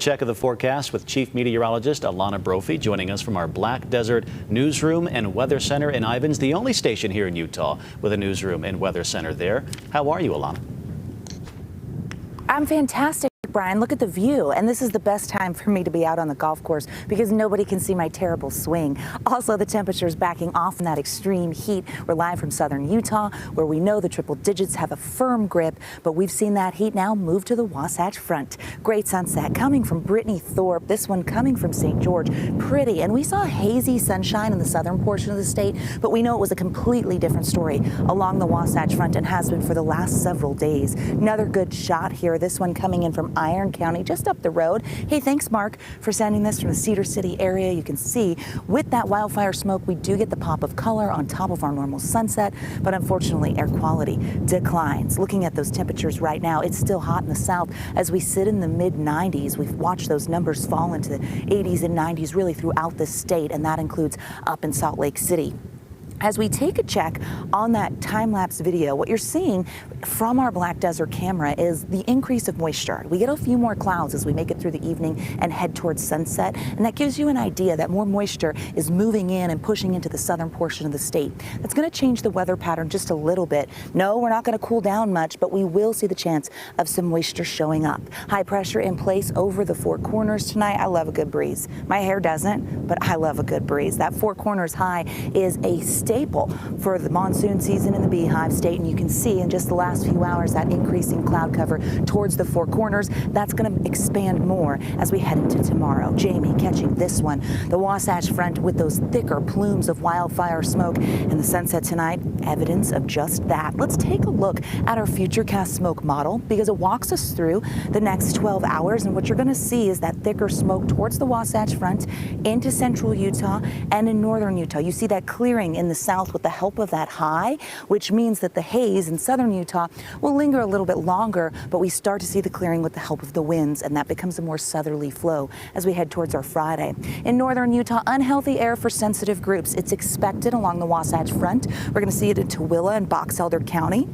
check of the forecast with Chief Meteorologist Alana Brophy joining us from our Black Desert Newsroom and Weather Center in Ivins, the only station here in Utah with a newsroom and weather center there. How are you, Alana? I'm fantastic, Brian. Look at the view. And this is the best time for me to be out on the golf course because nobody can see my terrible swing. Also, the temperatures backing off from that extreme heat. We're live from southern Utah, where we know the triple digits have a firm grip, but we've seen that heat now move to the Wasatch Front. Great sunset coming from Brittany Thorpe. This one coming from St. George. Pretty. And we saw hazy sunshine in the southern portion of the state, but we know it was a completely different story along the Wasatch Front and has been for the last several days. Another good shot here. This one coming in from Iron County, just up the road. Hey, thanks, Mark, for sending this from the Cedar City area. You can see with that wildfire smoke, we do get the pop of color on top of our normal sunset, but unfortunately, air quality declines. Looking at those temperatures right now, it's still hot in the south as we sit in the mid-90s. We've watched those numbers fall into the 80s and 90s really throughout the state, and that includes up in Salt Lake City. As we take a check on that time-lapse video, what you're seeing from our Black Desert camera is the increase of moisture. We get a few more clouds as we make it through the evening and head towards sunset, and that gives you an idea that more moisture is moving in and pushing into the southern portion of the state. That's going to change the weather pattern just a little bit. No, we're not going to cool down much, but we will see the chance of some moisture showing up. High pressure in place over the Four Corners tonight. I love a good breeze. My hair doesn't, but I love a good breeze. That Four Corners high is a staple for the monsoon season in the Beehive State, and you can see in just the last few hours that increasing cloud cover towards the Four Corners. That's going to expand more as we head into tomorrow. Jamie catching this one, the Wasatch Front with those thicker plumes of wildfire smoke, and the sunset tonight, evidence of just that. Let's take a look at our futurecast smoke model because it walks us through the next 12 hours, and what you're going to see is that thicker smoke towards the Wasatch Front into central Utah and in northern Utah. You see that clearing in the south with the help of that high, which means that the haze in southern Utah will linger a little bit longer, but we start to see the clearing with the help of the winds, and that becomes a more southerly flow as we head towards our Friday. In northern Utah, unhealthy air for sensitive groups. It's expected along the Wasatch Front. We're going to see it in Tooele and Box Elder County.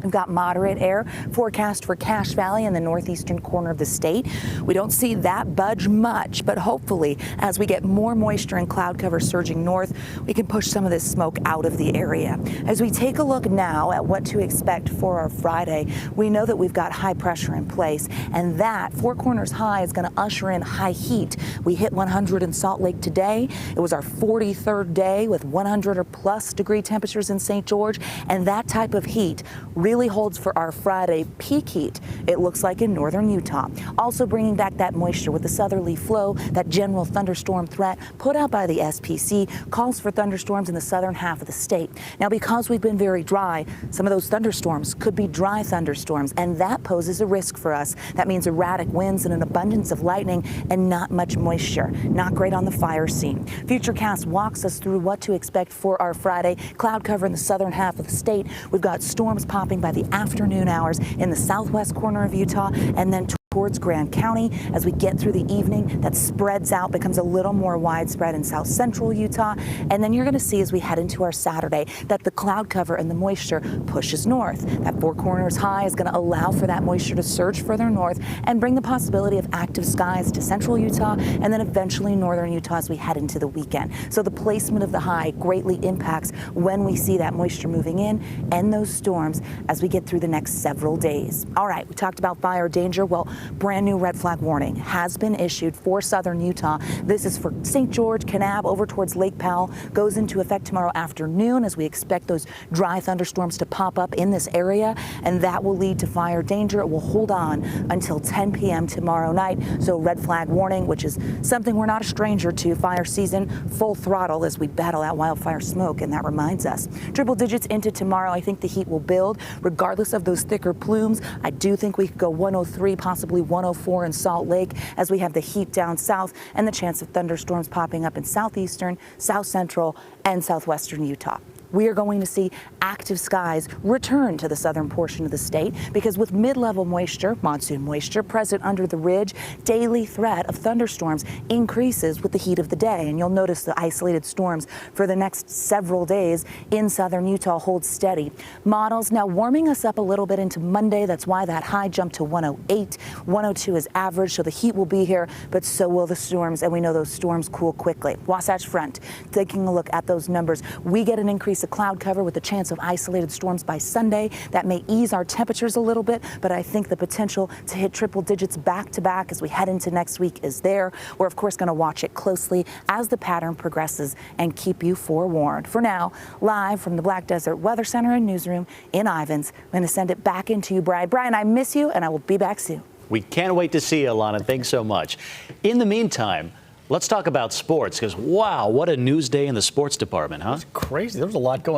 We've got moderate air forecast for Cache Valley in the northeastern corner of the state. We don't see that budge much, but hopefully as we get more moisture and cloud cover surging north, we can push some of this smoke out of the area. As we take a look now at what to expect for our Friday, we know that we've got high pressure in place, and that Four Corners high is going to usher in high heat. We hit 100 in Salt Lake today. It was our 43rd day with 100 or plus degree temperatures in St. George, and that type of heat really holds for our Friday peak heat, it looks like in northern Utah. Also bringing back that moisture with the southerly flow, that general thunderstorm threat put out by the SPC calls for thunderstorms in the southern half of the state. Now, because we've been very dry, some of those thunderstorms could be dry thunderstorms, and that poses a risk for us. That means erratic winds and an abundance of lightning and not much moisture. Not great on the fire scene. Futurecast walks us through what to expect for our Friday. Cloud cover in the southern half of the state. We've got storms popping by the afternoon hours in the southwest corner of Utah, and then towards Grand County as we get through the evening. That spreads out, becomes a little more widespread in south central Utah, and then you're going to see as we head into our Saturday that the cloud cover and the moisture pushes north. That Four Corners high is going to allow for that moisture to surge further north and bring the possibility of active skies to central Utah and then eventually northern Utah as we head into the weekend. So the placement of the high greatly impacts when we see that moisture moving in and those storms as we get through the next several days. All right, we talked about fire danger. Well, brand new red flag warning has been issued for southern Utah. This is for St. George, Kanab, over towards Lake Powell. Goes into effect tomorrow afternoon as we expect those dry thunderstorms to pop up in this area, and that will lead to fire danger. It will hold on until 10 p.m. tomorrow night. So red flag warning, which is something we're not a stranger to. Fire season full throttle as we battle out wildfire smoke, and that reminds us. Triple digits into tomorrow. I think the heat will build regardless of those thicker plumes. I do think we could go 103, possibly 104 in Salt Lake as we have the heat down south and the chance of thunderstorms popping up in southeastern, south central, and southwestern Utah. we are going to see active skies return to the southern portion of the state because with mid-level moisture, monsoon moisture present under the ridge, daily threat of thunderstorms increases with the heat of the day. And you'll notice the isolated storms for the next several days in southern Utah hold steady. Models now warming us up a little bit into Monday. That's why that high jumped to 108. 102 is average, so the heat will be here, but so will the storms, and we know those storms cool quickly. Wasatch Front, taking a look at those numbers, we get an increase of cloud cover with a chance of isolated storms by Sunday. That may ease our temperatures a little bit, but I think the potential to hit triple digits back to back as we head into next week is there. We're of course going to watch it closely as the pattern progresses and keep you forewarned. For now, live from the Black Desert Weather Center and Newsroom in Ivins, I'm going to send it back into you, Brian. Brian, I miss you, and I will be back soon. We can't wait to see you, Alana. Thanks so much. In the meantime, let's talk about sports because, wow, what a news day in the sports department, huh? It's crazy. There was a lot going on.